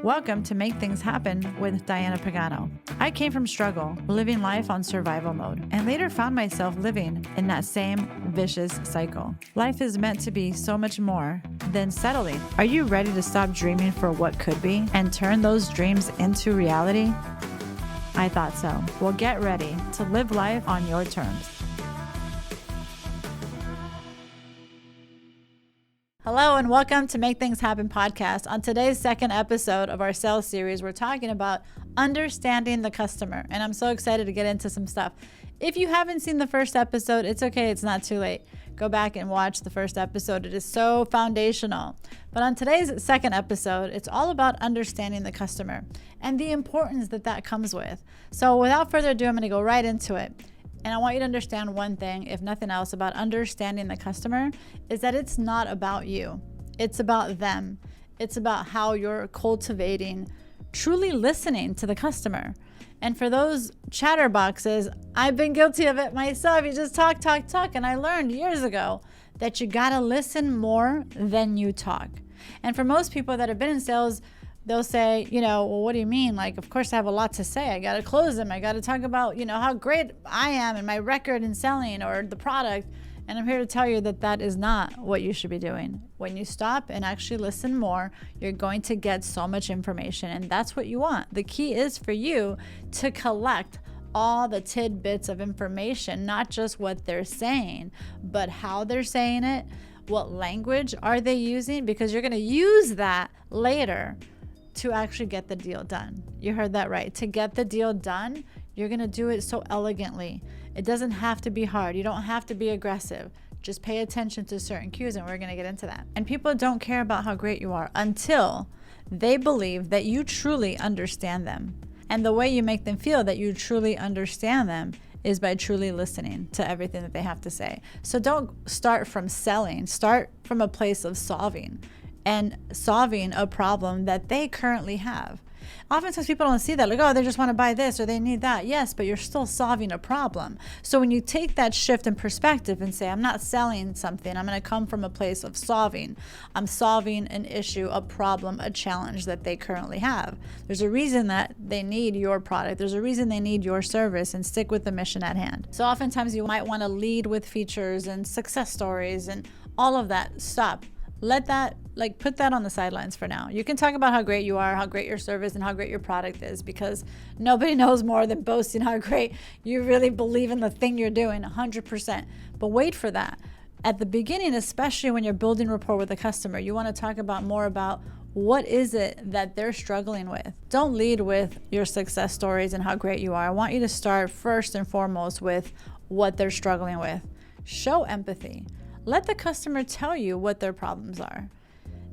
Welcome to Make Things Happen with Diana Pagano. I came from struggle, living life on survival mode, and later found myself living in that same vicious cycle. Life is meant to be so much more than settling. Are you ready to stop dreaming for what could be and turn those dreams into reality? I thought so. Well, get ready to live life on your terms. Hello and welcome to Make Things Happen podcast. On today's second episode of our sales series, we're talking about understanding the customer. And I'm so excited to get into some stuff. If you haven't seen the first episode, it's okay. It's not too late. Go back and watch the first episode. It is so foundational. But on today's second episode, it's all about understanding the customer and the importance that comes with. So without further ado, I'm going to go right into it. And I want you to understand one thing, if nothing else, about understanding the customer is that it's not about you. It's about them. It's about how you're cultivating, truly listening to the customer. And for those chatterboxes, I've been guilty of it myself. You just talk. And I learned years ago that you got to listen more than you talk. And for most people that have been in sales, they'll say, well, what do you mean? Like, of course I have a lot to say. I got to close them. I got to talk about, how great I am and my record in selling or the product. And I'm here to tell you that is not what you should be doing. When you stop and actually listen more, you're going to get so much information, and that's what you want. The key is for you to collect all the tidbits of information, not just what they're saying, but how they're saying it, what language are they using, because you're going to use that later to actually get the deal done. You heard that right. To get the deal done, you're going to do it so elegantly. It doesn't have to be hard. You don't have to be aggressive. Just pay attention to certain cues, and we're going to get into that. And people don't care about how great you are until they believe that you truly understand them. And the way you make them feel that you truly understand them is by truly listening to everything that they have to say. So don't start from selling. Start from a place of solving a problem that they currently have. Oftentimes people don't see that, like, oh, they just want to buy this or they need that. Yes, but you're still solving a problem. So when you take that shift in perspective and say, I'm not selling something, I'm going to come from a place of solving. I'm solving an issue, a problem, a challenge that they currently have. There's a reason that they need your product. There's a reason they need your service, and stick with the mission at hand. So oftentimes you might want to lead with features and success stories and all of that. Stop. Let that, put that on the sidelines for now. You can talk about how great you are, how great your service and how great your product is, because nobody knows more than boasting how great you really believe in the thing you're doing, 100%. But wait for that. At the beginning, especially when you're building rapport with a customer, you want to talk more about what is it that they're struggling with. Don't lead with your success stories and how great you are. I want you to start first and foremost with what they're struggling with. Show empathy. Let the customer tell you what their problems are.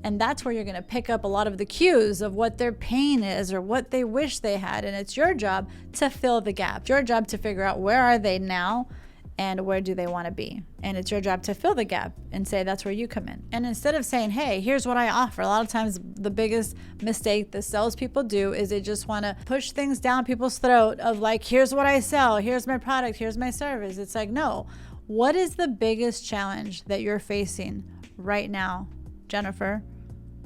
And that's where you're going to pick up a lot of the cues of what their pain is or what they wish they had. And it's your job to fill the gap. It's your job to figure out where are they now and where do they want to be. And it's your job to fill the gap and say that's where you come in. And instead of saying, hey, here's what I offer, a lot of times the biggest mistake the salespeople do is they just want to push things down people's throat of like, here's what I sell, here's my product, here's my service. It's like, no. What is the biggest challenge that you're facing right now, Jennifer?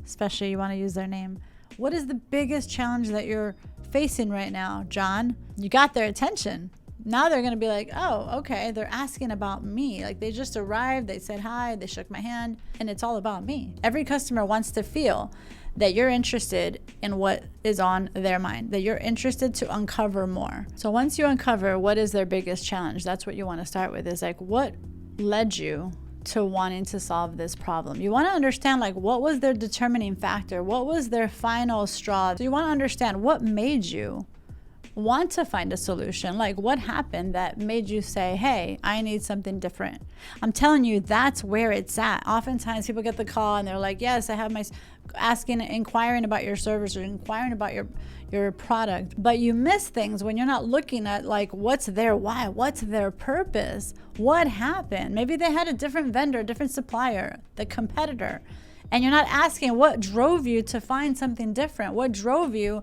Especially you want to use their name. What is the biggest challenge that you're facing right now, John? You got their attention. Now they're going to be like, oh, okay, they're asking about me. Like they just arrived, they said hi, they shook my hand, and it's all about me. Every customer wants to feel that you're interested in what is on their mind, that you're interested to uncover more. So once you uncover what is their biggest challenge, that's what you want to start with, is like, what led you to wanting to solve this problem? You want to understand, what was their determining factor? What was their final straw? So you want to understand what made you want to find a solution. What happened that made you say, hey, I need something different? I'm telling you, that's where it's at. Oftentimes people get the call and they're like, yes, I have my inquiring about your service or inquiring about your product. But you miss things when you're not looking at what's their why, what's their purpose, what happened. Maybe they had a different vendor, different supplier, the competitor. And you're not asking what drove you to find something different. What drove you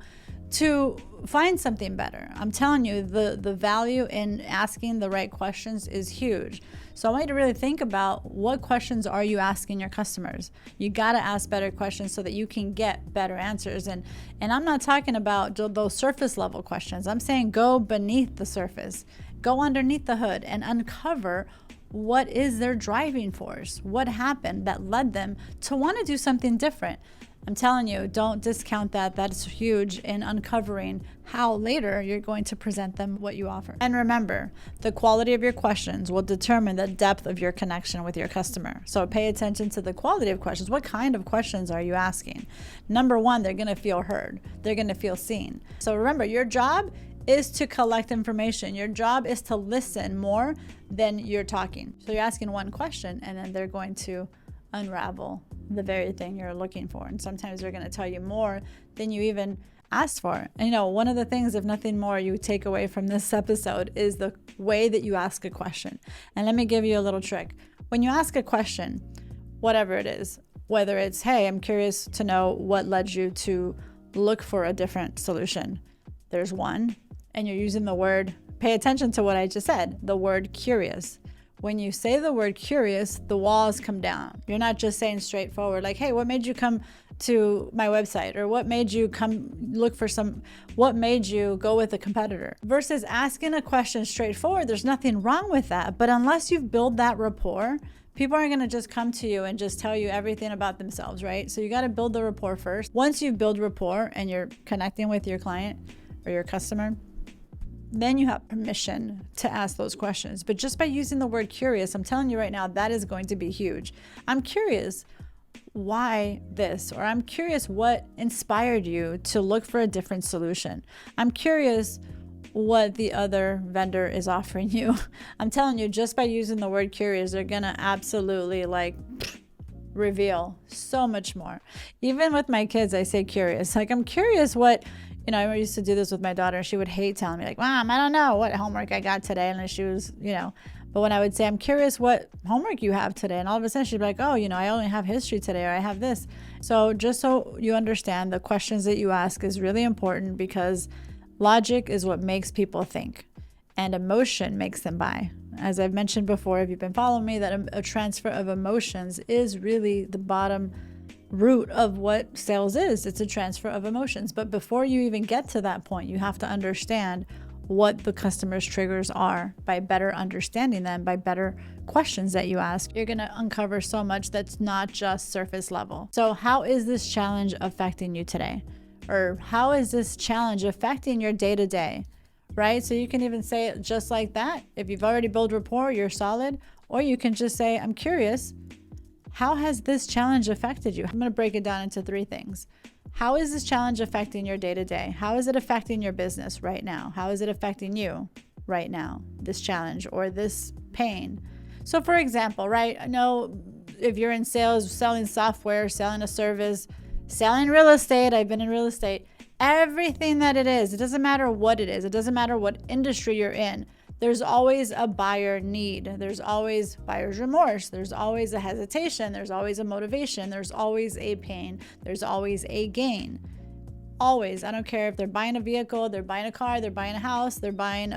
to find something better. I'm telling you, the value in asking the right questions is huge. So I want you to really think about, what questions are you asking your customers? You got to ask better questions so that you can get better answers. And I'm not talking about those surface level questions. I'm saying go beneath the surface, go underneath the hood and uncover what is their driving force, what happened that led them to want to do something different. I'm telling you, don't discount that. That's huge in uncovering how later you're going to present them what you offer. And remember, the quality of your questions will determine the depth of your connection with your customer. So pay attention to the quality of questions. What kind of questions are you asking? Number one, they're going to feel heard. They're going to feel seen. So remember, your job is to collect information. Your job is to listen more than you're talking. So you're asking one question, and then they're going to unravel the very thing you're looking for. And sometimes they're going to tell you more than you even asked for. And one of the things, if nothing more, you take away from this episode is the way that you ask a question. And let me give you a little trick. When you ask a question, whatever it is, whether it's, hey, I'm curious to know what led you to look for a different solution. There's one, and you're using the word, pay attention to what I just said, the word curious. When you say the word curious, the walls come down. You're not just saying straightforward, like, hey, what made you come to my website? Or what made you come look for what made you go with a competitor? Versus asking a question straightforward, there's nothing wrong with that. But unless you've built that rapport, people aren't going to just come to you and just tell you everything about themselves, right? So you got to build the rapport first. Once you build rapport and you're connecting with your client or your customer, then you have permission to ask those questions. But just by using the word curious, I'm telling you right now, that is going to be huge. I'm curious why this, or I'm curious what inspired you to look for a different solution. I'm curious what the other vendor is offering you. I'm telling you, just by using the word curious, they're gonna absolutely reveal so much more. Even with my kids, I say curious. I'm curious what, I used to do this with my daughter. She would hate telling me, Mom, I don't know what homework I got today. And she was, but when I would say, I'm curious what homework you have today. And all of a sudden she'd be like, oh, I only have history today, or I have this. So just so you understand, the questions that you ask is really important, because logic is what makes people think and emotion makes them buy. As I've mentioned before, if you've been following me, that a transfer of emotions is really the bottom root of what sales is. It's a transfer of emotions. But before you even get to that point, you have to understand what the customer's triggers are. By better understanding them, by better questions that you ask, you're going to uncover so much that's not just surface level. So how is this challenge affecting you today? Or how is this challenge affecting your day-to-day? Right? So you can even say it just like that. If you've already built rapport, you're solid. Or you can just say, I'm curious, how has this challenge affected you? I'm going to break it down into 3 things. How is this challenge affecting your day-to-day? How is it affecting your business right now? How is it affecting you right now, this challenge or this pain? So for example, right, I know if you're in sales, selling software, selling a service, selling real estate, I've been in real estate, everything that it is, it doesn't matter what it is. It doesn't matter what industry you're in. There's always a buyer need. There's always buyer's remorse. There's always a hesitation. There's always a motivation. There's always a pain. There's always a gain. Always. I don't care if they're buying a vehicle, they're buying a car, they're buying a house, they're buying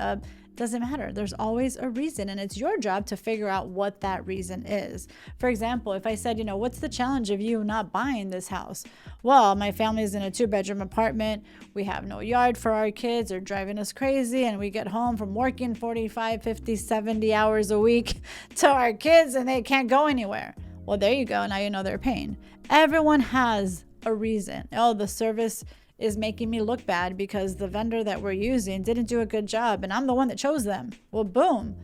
doesn't matter. There's always a reason, and it's your job to figure out what that reason is. For example, if I said, what's the challenge of you not buying this house? Well, my family's in a 2-bedroom apartment. We have no yard for our kids. They're driving us crazy, and we get home from working 45, 50, 70 hours a week to our kids, and they can't go anywhere. Well, there you go. Now you know their pain. Everyone has a reason. Oh, the service is making me look bad because the vendor that we're using didn't do a good job, and I'm the one that chose them. Well, boom.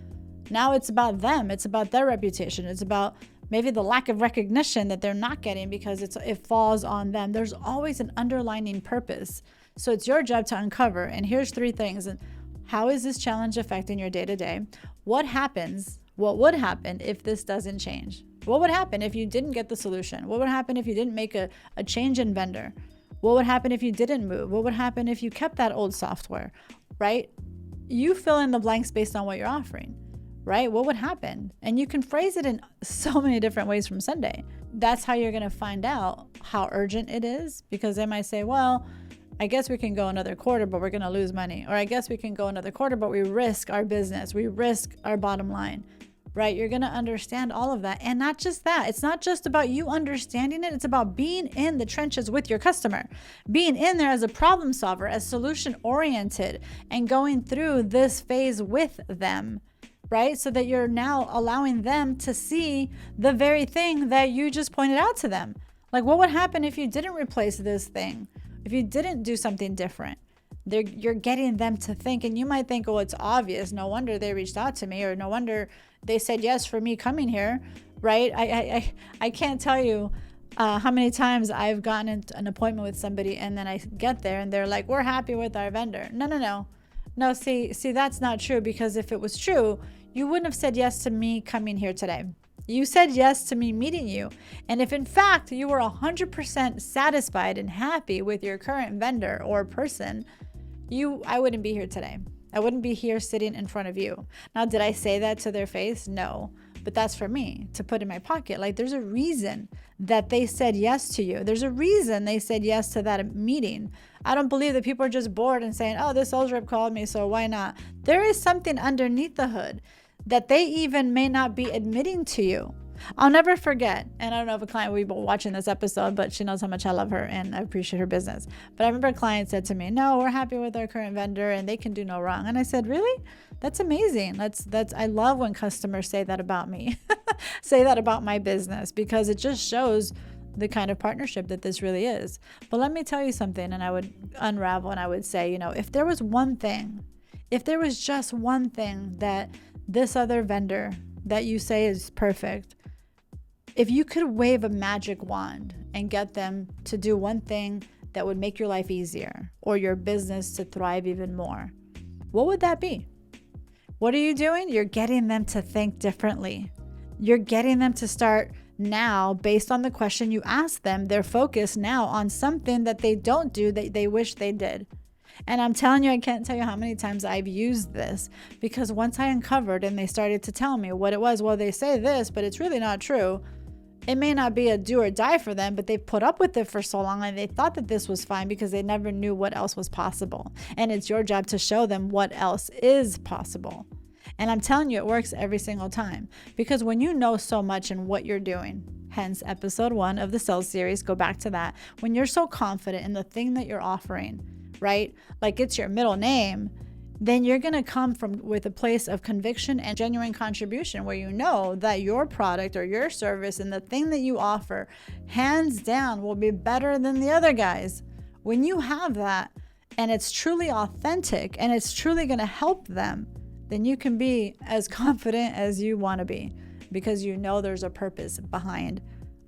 Now it's about them. It's about their reputation. It's about maybe the lack of recognition that they're not getting because it falls on them. There's always an underlining purpose. So it's your job to uncover. And here's 3 things. And how is this challenge affecting your day-to-day? What would happen if this doesn't change? What would happen if you didn't get the solution? What would happen if you didn't make a change in vendor? What would happen if you didn't move? What would happen if you kept that old software, right? You fill in the blanks based on what you're offering, right? What would happen? And you can phrase it in so many different ways from Sunday. That's how you're going to find out how urgent it is, because they might say, well, I guess we can go another quarter, but we're going to lose money. Or I guess we can go another quarter, but we risk our business. We risk our bottom line, right? You're going to understand all of that. And not just that. It's not just about you understanding it. It's about being in the trenches with your customer, being in there as a problem solver, as solution oriented, and going through this phase with them, right? So that you're now allowing them to see the very thing that you just pointed out to them. Like, what would happen if you didn't replace this thing? If you didn't do something different? You're getting them to think, and you might think, oh, it's obvious. No wonder they reached out to me, or no wonder they said yes for me coming here, right? I can't tell you how many times I've gotten an appointment with somebody, and then I get there and they're like, we're happy with our vendor. No, see, that's not true, because if it was true, you wouldn't have said yes to me coming here today. You said yes to me meeting you. And if in fact you were 100% satisfied and happy with your current vendor or person, I wouldn't be here today. I wouldn't be here sitting in front of you. Now, did I say that to their face? No. But that's for me to put in my pocket. Like, there's a reason that they said yes to you. There's a reason they said yes to that meeting. I don't believe that people are just bored and saying, oh, this sales rep called me, so why not? There is something underneath the hood that they even may not be admitting to you. I'll never forget, and I don't know if a client will be watching this episode, but she knows how much I love her and I appreciate her business. But I remember a client said to me, no, we're happy with our current vendor and they can do no wrong. And I said, really? That's amazing. I love when customers say that about me, say that about my business, because it just shows the kind of partnership that this really is. But let me tell you something, and I would unravel and I would say, if there was just one thing that this other vendor that you say is perfect, if you could wave a magic wand and get them to do one thing that would make your life easier or your business to thrive even more, what would that be? What are you doing? You're getting them to think differently. You're getting them to start now, based on the question you asked them, their focus now on something that they don't do that they wish they did. And I'm telling you, I can't tell you how many times I've used this, because once I uncovered and they started to tell me what it was, well, they say this, but it's really not true. It may not be a do or die for them, but they've put up with it for so long and they thought that this was fine because they never knew what else was possible. And it's your job to show them what else is possible. And I'm telling you, it works every single time, because when you know so much in what you're doing, hence episode 1 of the sales series, go back to that. When you're so confident in the thing that you're offering, right? Like it's your middle name, then you're going to come with a place of conviction and genuine contribution, where you know that your product or your service and the thing that you offer, hands down, will be better than the other guys. When you have that and it's truly authentic and it's truly going to help them, then you can be as confident as you want to be, because you know there's a purpose behind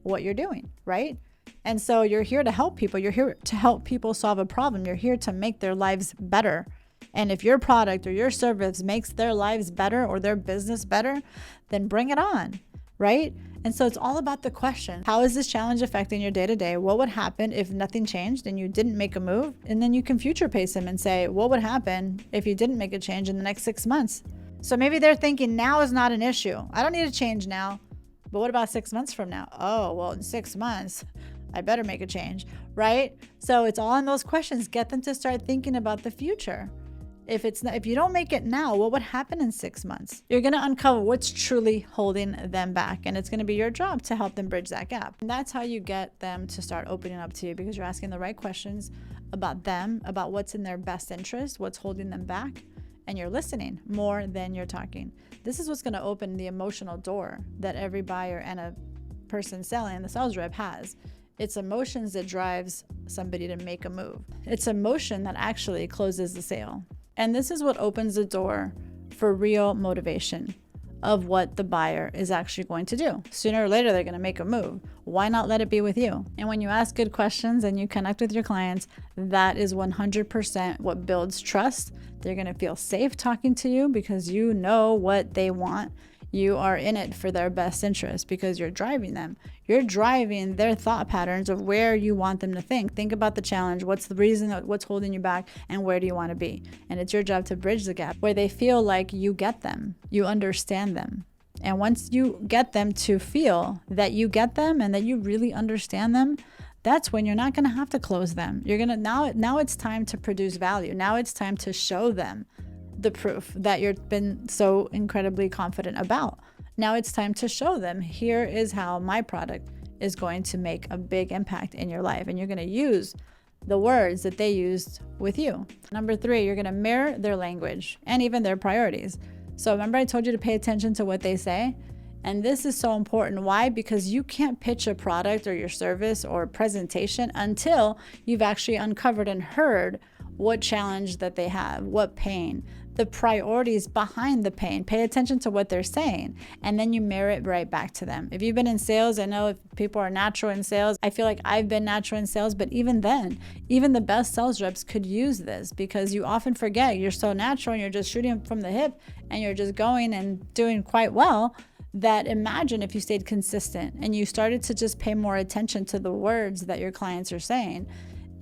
what you're doing, right? And so you're here to help people. You're here to help people solve a problem. You're here to make their lives better. And if your product or your service makes their lives better or their business better, then bring it on, right? And so it's all about the question: how is this challenge affecting your day-to-day? What would happen if nothing changed and you didn't make a move? And then you can future pace them and say, what would happen if you didn't make a change in the next 6 months? So maybe they're thinking now is not an issue. I don't need a change now. But what about 6 months from now? Oh, well, in 6 months, I better make a change, right? So it's all in those questions. Get them to start thinking about the future. If you don't make it now, what would happen in 6 months? You're going to uncover what's truly holding them back, and it's going to be your job to help them bridge that gap. And that's how you get them to start opening up to you, because you're asking the right questions about them, about what's in their best interest, what's holding them back, and you're listening more than you're talking. This is what's going to open the emotional door that every buyer and a person selling, the sales rep, has. It's emotions that drives somebody to make a move. It's emotion that actually closes the sale. And this is what opens the door for real motivation of what the buyer is actually going to do. Sooner or later, they're going to make a move. Why not let it be with you? And when you ask good questions and you connect with your clients, that is 100% what builds trust. They're going to feel safe talking to you because you know what they want. You are in it for their best interest because you're driving them. You're driving their thought patterns of where you want them to think. Think about the challenge. What's the reason, what's holding you back, and where do you want to be? And it's your job to bridge the gap where they feel like you get them, you understand them. And once you get them to feel that you get them and that you really understand them, that's when you're not going to have to close them. You're going to now it's time to produce value. Now it's time to show them the proof that you've been so incredibly confident about. Now it's time to show them, here is how my product is going to make a big impact in your life. And you're going to use the words that they used with you. Number 3, you're going to mirror their language and even their priorities. So remember I told you to pay attention to what they say? And this is so important. Why? Because you can't pitch a product or your service or presentation until you've actually uncovered and heard what challenge that they have, what pain, the priorities behind the pain. Pay attention to what they're saying, and then you mirror it right back to them. If you've been in sales, I know if people are natural in sales. I feel like I've been natural in sales, but even then, even the best sales reps could use this, because you often forget you're so natural and you're just shooting from the hip and you're just going and doing quite well. That imagine if you stayed consistent and you started to just pay more attention to the words that your clients are saying,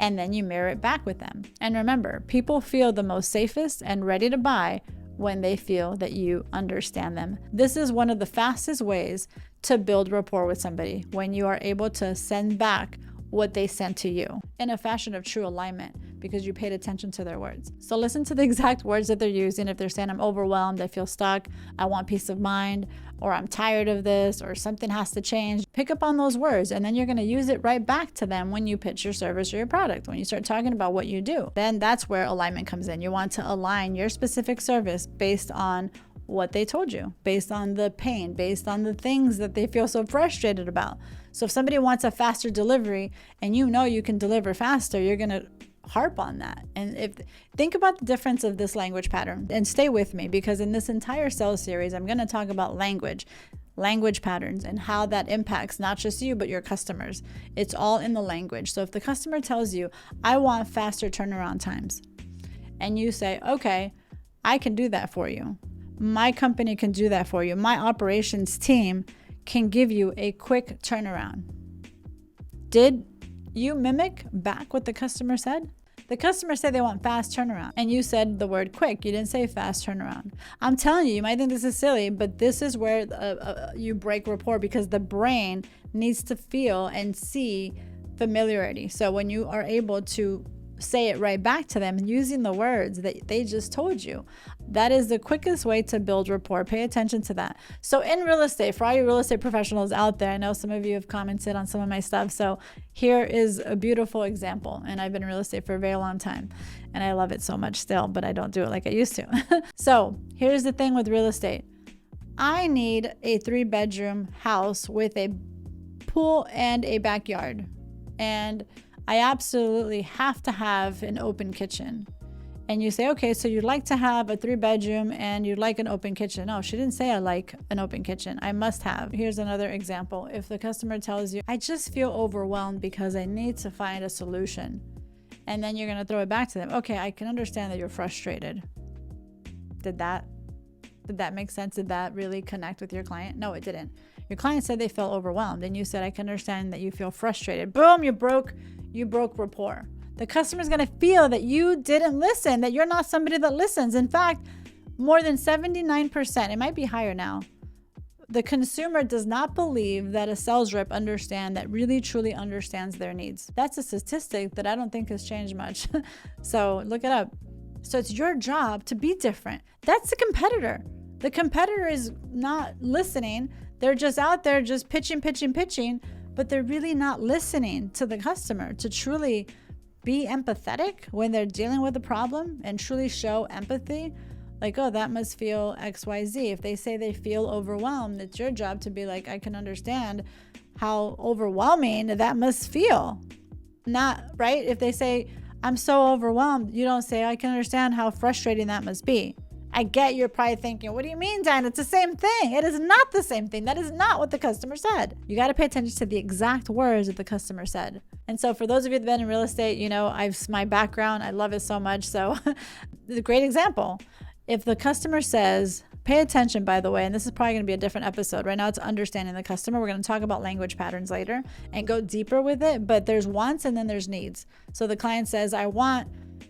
and then you mirror it back with them. And remember, people feel the most safest and ready to buy when they feel that you understand them. This is one of the fastest ways to build rapport with somebody, when you are able to send back what they sent to you in a fashion of true alignment, because you paid attention to their words. So listen to the exact words that they're using. If they're saying, I'm overwhelmed, I feel stuck, I want peace of mind, or I'm tired of this, or something has to change, pick up on those words, and then you're going to use it right back to them when you pitch your service or your product. When you start talking about what you do, then that's where alignment comes in. You want to align your specific service based on what they told you, based on the pain, based on the things that they feel so frustrated about. So if somebody wants a faster delivery and you know you can deliver faster, you're going to harp on that. And think about the difference of this language pattern, and stay with me, because in this entire sales series, I'm going to talk about language patterns and how that impacts not just you, but your customers. It's all in the language. So if the customer tells you, I want faster turnaround times, and you say, okay, I can do that for you. My company can do that for you. My operations team can give you a quick turnaround. Did you mimic back what the customer said? The customer said they want fast turnaround, and you said the word quick. You didn't say fast turnaround. I'm telling you, you might think this is silly, but this is where you break rapport, because the brain needs to feel and see familiarity. So when you are able to say it right back to them using the words that they just told you, that is the quickest way to build rapport. Pay attention to that. So in real estate, for all you real estate professionals out there, I know some of you have commented on some of my stuff. So here is a beautiful example. And I've been in real estate for a very long time, and I love it so much still, but I don't do it like I used to. So here's the thing with real estate. I need a 3-bedroom house with a pool and a backyard. And I absolutely have to have an open kitchen. And you say, okay, so you'd like to have a 3-bedroom and you'd like an open kitchen. No, she didn't say I like an open kitchen. I must have. Here's another example. If the customer tells you, I just feel overwhelmed because I need to find a solution. And then you're going to throw it back to them. Okay, I can understand that you're frustrated. Did that make sense? Did that really connect with your client? No, it didn't. Your client said they felt overwhelmed, and you said, I can understand that you feel frustrated. Boom, you broke rapport. The customer's going to feel that you didn't listen, that you're not somebody that listens. In fact, more than 79%, it might be higher now, the consumer does not believe that a sales rep really truly understands their needs. That's a statistic that I don't think has changed much. So look it up. So it's your job to be different. That's the competitor. The competitor is not listening. They're just out there just pitching, but they're really not listening to the customer to truly be empathetic when they're dealing with a problem and truly show empathy. Like, oh, that must feel XYZ. If they say they feel overwhelmed, it's your job to be like, I can understand how overwhelming that must feel. Not, right? If they say, I'm so overwhelmed, you don't say, I can understand how frustrating that must be. I get you're probably thinking, what do you mean, Diana? It's the same thing. It is not the same thing. That is not what the customer said. You got to pay attention to the exact words that the customer said. And so for those of you that have been in real estate, you know, my background, I love it so much. So a great example. If the customer says, pay attention, by the way, and this is probably going to be a different episode. Right now it's understanding the customer. We're going to talk about language patterns later and go deeper with it. But there's wants and then there's needs. So the client says, I want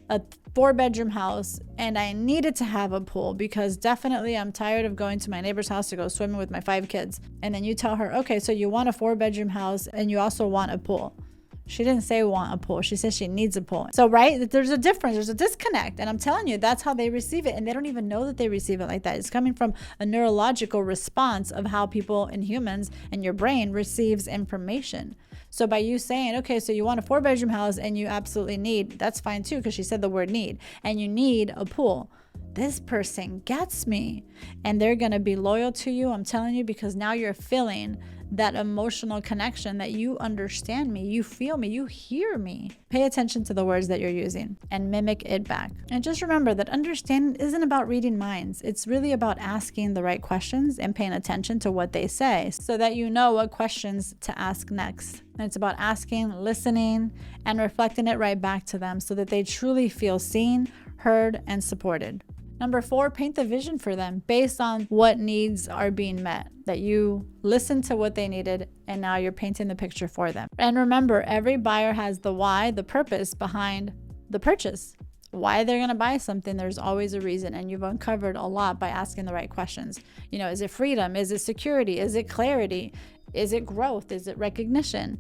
a 4-bedroom house and I needed to have a pool because definitely I'm tired of going to my neighbor's house to go swimming with my 5 kids. And then you tell her, okay, so you want a 4-bedroom house and you also want a pool. She didn't say want a pool. She says she needs a pool. So, right, there's a difference. There's a disconnect. And I'm telling you, that's how they receive it. And they don't even know that they receive it like that. It's coming from a neurological response of how people and humans and your brain receives information. So by you saying, okay, so you want a 4-bedroom house and you absolutely need, that's fine too, because she said the word need, and you need a pool. This person gets me, and they're going to be loyal to you. I'm telling you, because now you're feeling that emotional connection, that you understand me, you feel me, you hear me. Pay attention to the words that you're using and mimic it back. And just remember that understanding isn't about reading minds. It's really about asking the right questions and paying attention to what they say so that you know what questions to ask next. And it's about asking, listening, and reflecting it right back to them so that they truly feel seen, heard, and supported. Number 4, paint the vision for them based on what needs are being met, that you listened to what they needed and now you're painting the picture for them. And remember, every buyer has the why, the purpose behind the purchase. Why they're going to buy something, there's always a reason. And you've uncovered a lot by asking the right questions. You know, is it freedom? Is it security? Is it clarity? Is it growth? Is it recognition?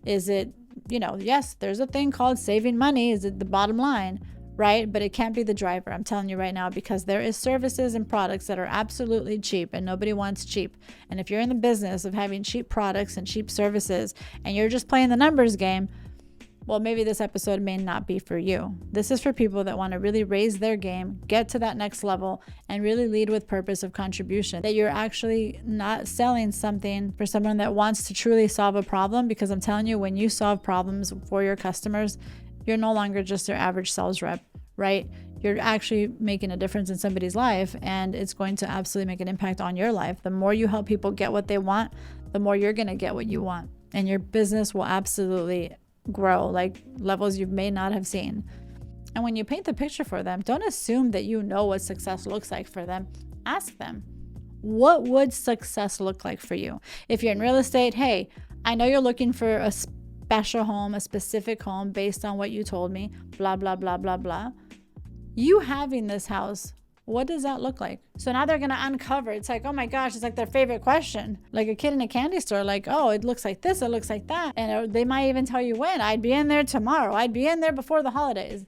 Is it, yes, there's a thing called saving money. Is it the bottom line? Right? But it can't be the driver. I'm telling you right now, because there is services and products that are absolutely cheap and nobody wants cheap. And if you're in the business of having cheap products and cheap services and you're just playing the numbers game, well, maybe this episode may not be for you. This is for people that want to really raise their game, get to that next level, and really lead with purpose of contribution. That you're actually not selling something for someone that wants to truly solve a problem, because I'm telling you, when you solve problems for your customers, you're no longer just their average sales rep, right? You're actually making a difference in somebody's life, and it's going to absolutely make an impact on your life. The more you help people get what they want, the more you're going to get what you want. And your business will absolutely grow like levels you may not have seen. And when you paint the picture for them, don't assume that you know what success looks like for them. Ask them, what would success look like for you? If you're in real estate, hey, I know you're looking for a special home, a specific home based on what you told me, blah, blah, blah, blah, blah. You having this house, what does that look like? So now they're going to uncover. It's like, oh my gosh, it's like their favorite question. Like a kid in a candy store, like, oh, it looks like this, it looks like that. And they might even tell you when. I'd be in there tomorrow. I'd be in there before the holidays.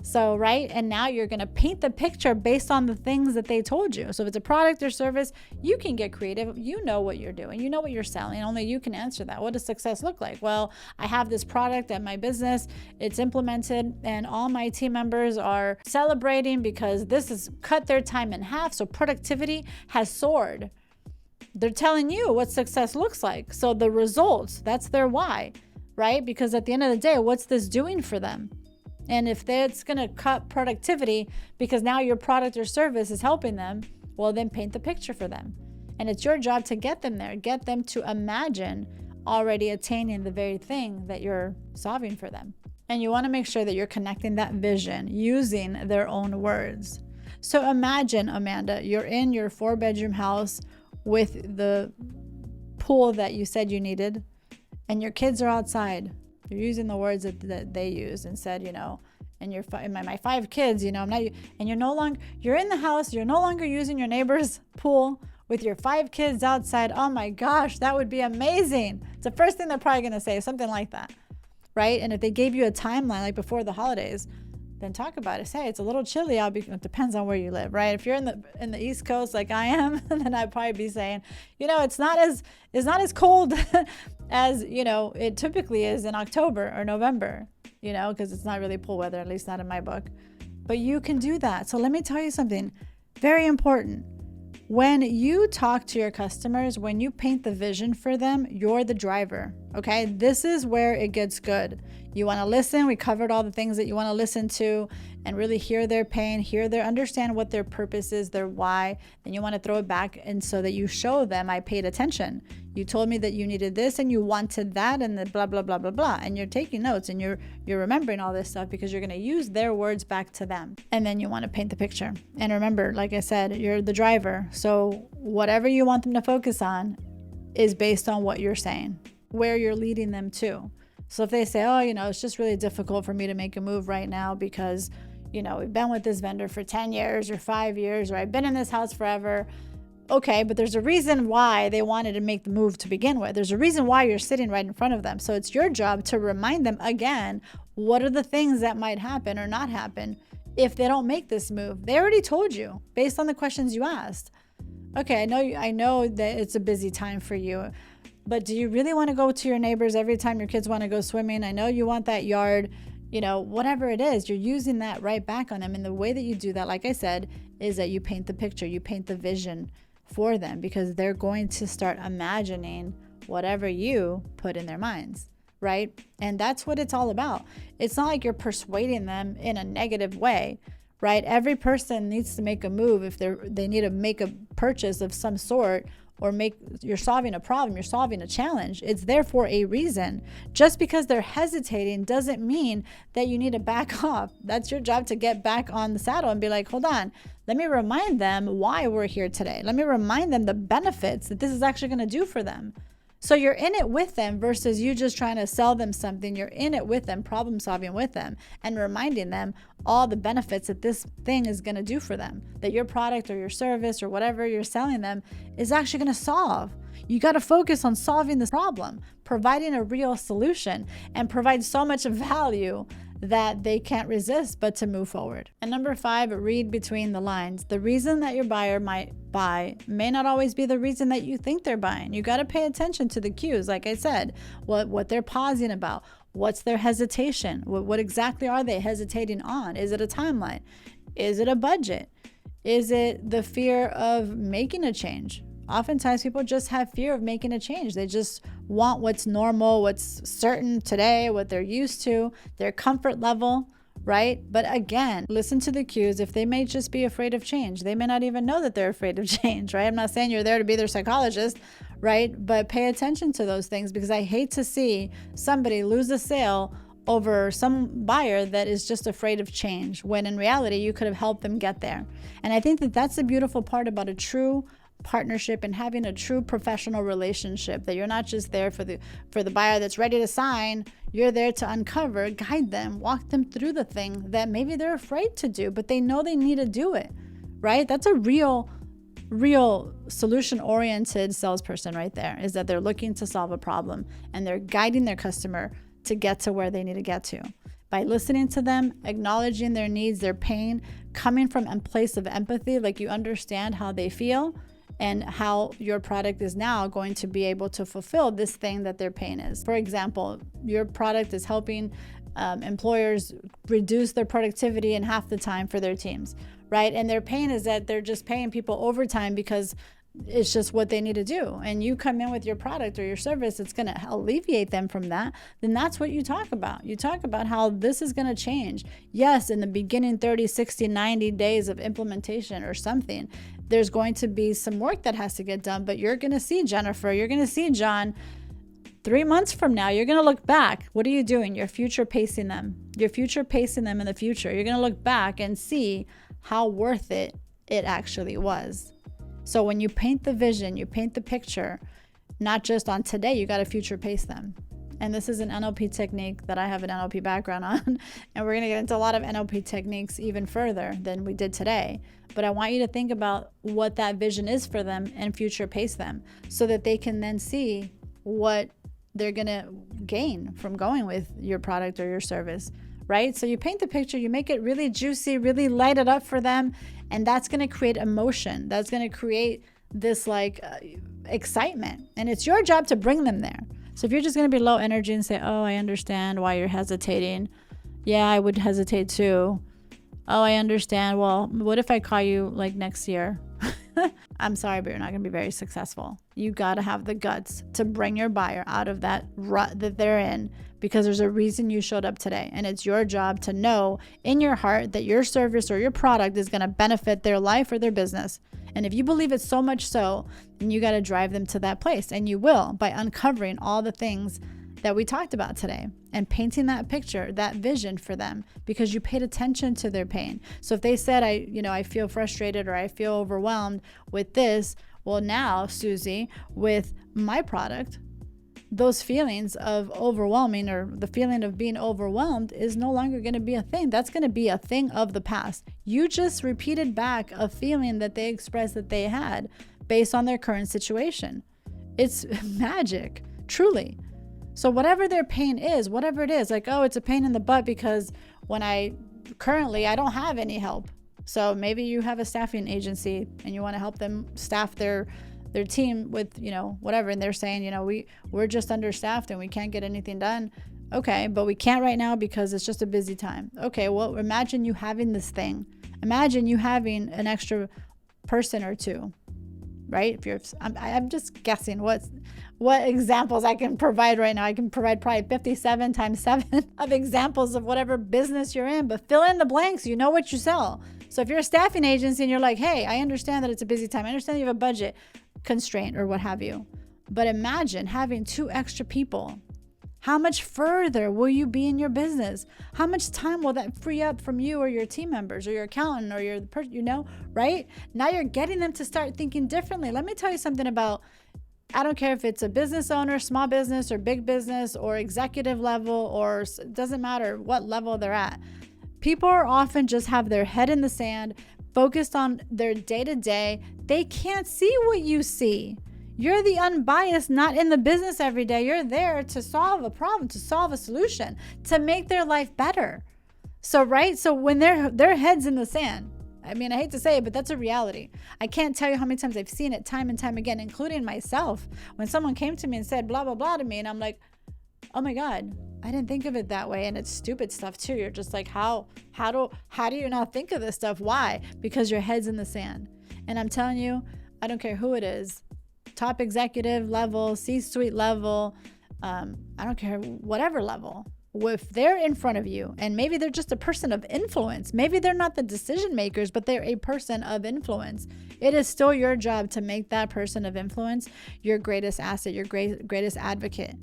So, right? And now you're going to paint the picture based on the things that they told you. So if it's a product or service, you can get creative. You know what you're doing. You know what you're selling. Only you can answer that. What does success look like? Well, I have this product at my business. It's implemented and all my team members are celebrating because this has cut their time in half. So productivity has soared. They're telling you what success looks like. So the results, that's their why, right? Because at the end of the day, what's this doing for them? And if it's going to cut productivity because now your product or service is helping them, well, then paint the picture for them. And it's your job to get them there, get them to imagine already attaining the very thing that you're solving for them. And you want to make sure that you're connecting that vision using their own words. So imagine, Amanda, you're in your 4-bedroom house with the pool that you said you needed, and your kids are outside. You're using the words that they use and said, and my 5 kids, I'm not, and you're in the house, you're no longer using your neighbor's pool with your 5 kids outside. Oh my gosh, that would be amazing. It's the first thing they're probably going to say, something like that, right? And if they gave you a timeline, like before the holidays, then talk about it. Say it's a little chilly out. It depends on where you live, right? If you're in the East Coast like I am, then I'd probably be saying, it's not as cold as it typically is in October or November, because it's not really pool weather, at least not in my book. But you can do that. So let me tell you something very important. When you talk to your customers, when you paint the vision for them, you're the driver. Okay, this is where it gets good. You want to listen. We covered all the things that you want to listen to and really hear their pain, understand what their purpose is, their why. Then you want to throw it back, and so that you show them, I paid attention. You told me that you needed this and you wanted that, and the blah, blah, blah, blah, blah. And you're taking notes and you're remembering all this stuff because you're going to use their words back to them. And then you want to paint the picture. And remember, like I said, you're the driver. So whatever you want them to focus on is based on what you're saying, where you're leading them to. So if they say, oh, it's just really difficult for me to make a move right now because, we've been with this vendor for 10 years or 5 years, or I've been in this house forever. Okay, but there's a reason why they wanted to make the move to begin with. There's a reason why you're sitting right in front of them. So it's your job to remind them again, what are the things that might happen or not happen if they don't make this move? They already told you based on the questions you asked. Okay, I know that it's a busy time for you, but do you really want to go to your neighbors every time your kids want to go swimming? I know you want that yard, whatever it is, you're using that right back on them. And the way that you do that, like I said, is that you paint the picture, you paint the vision for them, because they're going to start imagining whatever you put in their minds, right? And that's what it's all about. It's not like you're persuading them in a negative way, right? Every person needs to make a move if they need to make a purchase of some sort, or you're solving a problem, you're solving a challenge. It's there for a reason. Just because they're hesitating doesn't mean that you need to back off. That's your job, to get back on the saddle and be like, hold on, let me remind them why we're here today. Let me remind them the benefits that this is actually going to do for them. So you're in it with them versus you just trying to sell them something. You're in it with them, problem solving with them, and reminding them all the benefits that this thing is going to do for them, that your product or your service or whatever you're selling them is actually going to solve. You got to focus on solving this problem, providing a real solution, and provide so much value that they can't resist but to move forward. And number 5, read between the lines. The reason that your buyer might buy may not always be the reason that you think they're buying. You got to pay attention to the cues. Like I said, what they're pausing about, what's their hesitation, what exactly are they hesitating on? Is it a timeline? Is it a budget? Is it the fear of making a change? Oftentimes people just have fear of making a change. They just want what's normal, what's certain today, what they're used to, their comfort level, right? But again, listen to the cues. If they may just be afraid of change, they may not even know that they're afraid of change, right? I'm not saying you're there to be their psychologist, right? But pay attention to those things, because I hate to see somebody lose a sale over some buyer that is just afraid of change, when in reality, you could have helped them get there. And I think that that's the beautiful part about a true partnership and having a true professional relationship, that you're not just there for the buyer that's ready to sign. You're there to uncover, guide them, walk them through the thing that maybe they're afraid to do, but they know they need to do it, right? That's a real solution oriented salesperson right there, is that they're looking to solve a problem and they're guiding their customer to get to where they need to get to by listening to them, acknowledging their needs, their pain, coming from a place of empathy, like you understand how they feel and how your product is now going to be able to fulfill this thing that their pain is. For example, your product is helping employers reduce their productivity in half the time for their teams, right? And their pain is that they're just paying people overtime because it's just what they need to do. And you come in with your product or your service, it's going to alleviate them from that. Then that's what you talk about. You talk about how this is going to change. Yes, in the beginning 30, 60, 90 days of implementation or something, there's going to be some work that has to get done, but you're going to see Jennifer, you're going to see John 3 months from now. You're going to look back. What are you doing? You're future pacing them. You're future pacing them in the future. You're going to look back and see how worth it actually was. So when you paint the vision, you paint the picture, not just on today, you got to future pace them. And this is an NLP technique that I have an NLP background on. And we're going to get into a lot of NLP techniques even further than we did today. But I want you to think about what that vision is for them and future pace them so that they can then see what they're going to gain from going with your product or your service, right? So you paint the picture, you make it really juicy, really light it up for them. And that's going to create emotion. That's going to create this excitement. And it's your job to bring them there. So if you're just going to be low energy and say, oh, I understand why you're hesitating. Yeah, I would hesitate too. Oh, I understand. Well, what if I call you next year? I'm sorry, but you're not going to be very successful. You got to have the guts to bring your buyer out of that rut that they're in, because there's a reason you showed up today. And it's your job to know in your heart that your service or your product is going to benefit their life or their business. And if you believe it so much so, then you got to drive them to that place. And you will, by uncovering all the things that we talked about today and painting that picture, that vision for them, because you paid attention to their pain. So if they said, I feel frustrated or I feel overwhelmed with this, well, now, Susie, with my product, those feelings of overwhelming or the feeling of being overwhelmed is no longer going to be a thing. That's going to be a thing of the past. You just repeated back a feeling that they expressed that they had based on their current situation. It's magic, truly. So whatever their pain is, whatever it is, like, oh, it's a pain in the butt because currently I don't have any help. So maybe you have a staffing agency and you want to help them staff their team with, whatever. And they're saying, we're just understaffed and we can't get anything done. Okay, but we can't right now because it's just a busy time. Okay, well, imagine you having this thing. Imagine you having an extra person or two, right? I'm just guessing what examples I can provide right now. I can provide probably 57 times 7 of examples of whatever business you're in, but fill in the blanks. You know what you sell. So if you're a staffing agency and you're like, hey, I understand that it's a busy time. I understand you have a budget constraint or what have you. But imagine having 2 extra people. How much further will you be in your business? How much time will that free up from you or your team members or your accountant or your person, right? Now you're getting them to start thinking differently. Let me tell you something about, I don't care if it's a business owner, small business or big business or executive level, or it doesn't matter what level they're at. People are often just have their head in the sand, focused on their day-to-day. They can't see what you see. You're the unbiased, not in the business every day. You're there to solve a problem, to solve a solution, to make their life better. So, right? So when their head's in the sand, I mean, I hate to say it, but that's a reality. I can't tell you how many times I've seen it time and time again, including myself. When someone came to me and said blah, blah, blah to me, and I'm like, oh my God, I didn't think of it that way. And it's stupid stuff too. You're just like, how do you not think of this stuff? Why? Because your head's in the sand. And I'm telling you, I don't care who it is. Top executive level, C-suite level, I don't care, whatever level. If they're in front of you and maybe they're just a person of influence, maybe they're not the decision makers, but they're a person of influence. It is still your job to make that person of influence your greatest asset, your greatest advocate,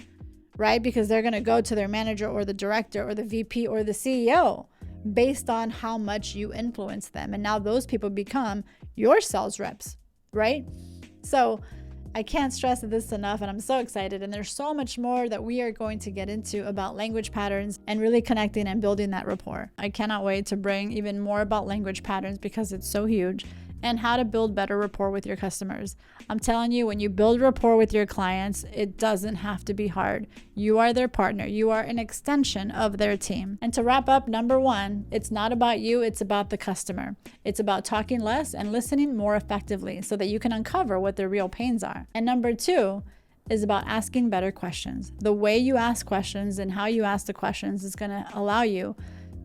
right? Because they're going to go to their manager or the director or the VP or the CEO based on how much you influence them. And now those people become your sales reps, right? So I can't stress this enough, and I'm so excited. And there's so much more that we are going to get into about language patterns and really connecting and building that rapport. I cannot wait to bring even more about language patterns because it's so huge, and how to build better rapport with your customers. I'm telling you, when you build rapport with your clients, it doesn't have to be hard. You are their partner. You are an extension of their team. And to wrap up, number 1, it's not about you, it's about the customer. It's about talking less and listening more effectively so that you can uncover what their real pains are. And number 2 is about asking better questions. The way you ask questions and how you ask the questions is going to allow you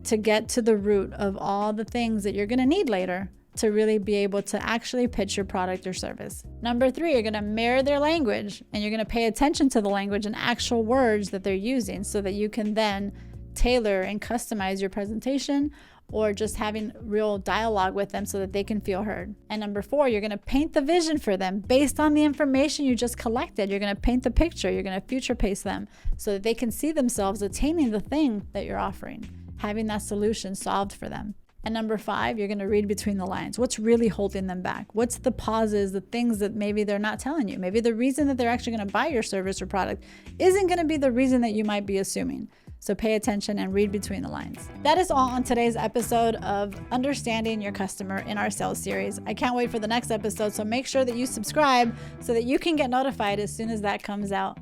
to get to the root of all the things that you're going to need later to really be able to actually pitch your product or service. Number 3, you're going to mirror their language, and you're going to pay attention to the language and actual words that they're using so that you can then tailor and customize your presentation or just having real dialogue with them so that they can feel heard. And number 4, you're going to paint the vision for them based on the information you just collected. You're going to paint the picture. You're going to future pace them so that they can see themselves attaining the thing that you're offering, having that solution solved for them. And number 5, you're going to read between the lines. What's really holding them back? What's the pauses, the things that maybe they're not telling you? Maybe the reason that they're actually going to buy your service or product isn't going to be the reason that you might be assuming. So pay attention and read between the lines. That is all on today's episode of Understanding Your Customer in our sales series. I can't wait for the next episode, so make sure that you subscribe so that you can get notified as soon as that comes out.